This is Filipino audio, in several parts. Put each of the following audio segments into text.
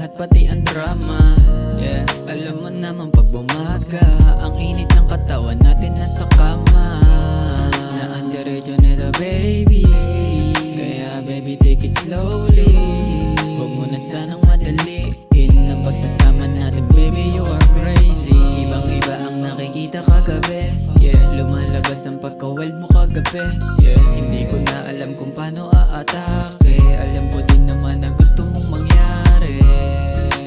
lahat pati ang drama. Yeah, alam mo naman pag bumaga, ang init ng katawan natin nasa kama. Naandiretso nito baby, kaya baby take it slowly. Huwag mo na sanang madaliin ang pagsasama natin baby, you are crazy. Ibang iba ang nakikita kagabi, yeah, lumalabas ang pagka-wild mo kagabi, yeah. Hindi ko na alam kung paano aatake, alam ko din naman na gusto mong mangyari.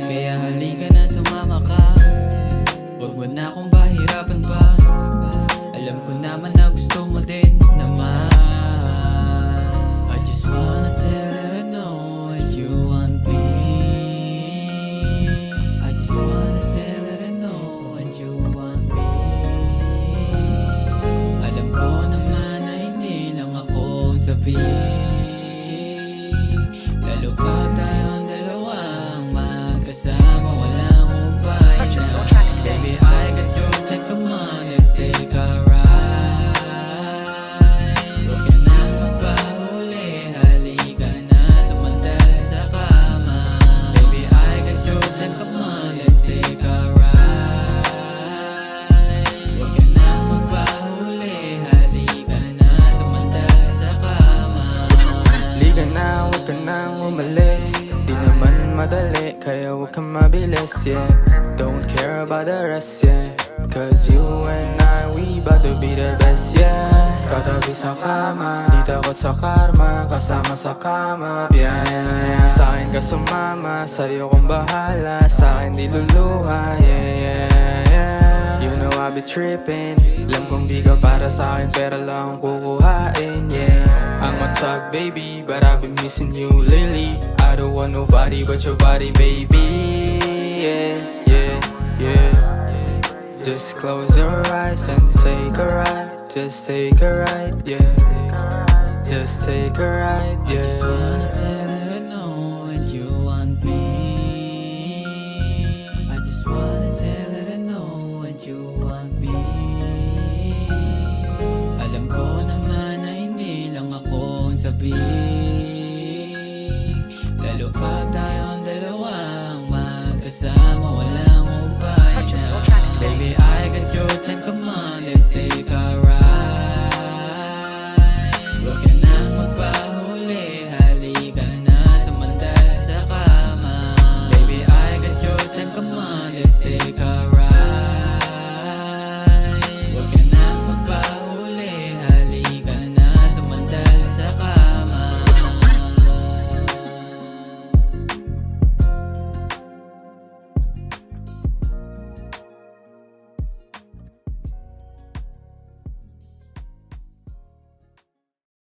Kaya halika na sumama ka, huwag mo na akong pahirapan pa. Alam ko naman na gusto mo din naman. I just wanna tell her no if you want me. I just wanna tell her no and you want me. Alam ko naman na hindi lang ako ang sabi, lalo pa tayong dalawang magkasama, walang ubay na. Baby, I got your type, come on, let's take a ride. Huwag ka nang magpahuli, halika na sumandal sa kama. Baby, I got your type, come on, let's take a ride. Huwag ka nang magpahuli, halika na sumandal sa kama. Halika na, huwag ka nang umalis. Di naman madali, kaya huwag kang mabilis, yeah. Don't care about the rest, yeah. Cause you and I, we bout to be the best, yeah. Katabi sa kama, di takot sa karma, kasama sa kama, yeah, yeah, yeah. Sa'kin ka sumama, sa'yo kong bahala, sa'kin di luluha, yeah, yeah, yeah. You know I be trippin', alam kong di ka para sa'kin, pero lang kukuhain, yeah. I'm a talk baby, but I've been missing you lately. I don't want nobody but your body, baby, yeah, yeah, yeah. Just close your eyes and take a ride. Just take a ride, yeah. Just take a ride, I just yeah. wanna tell her no and you want me. I just wanna tell her no and you want me. Alam ko naman na hindi lang ako ang sabi, lalo pa tayong dalawang magkasama, walang ubay na. Baby, I got your type,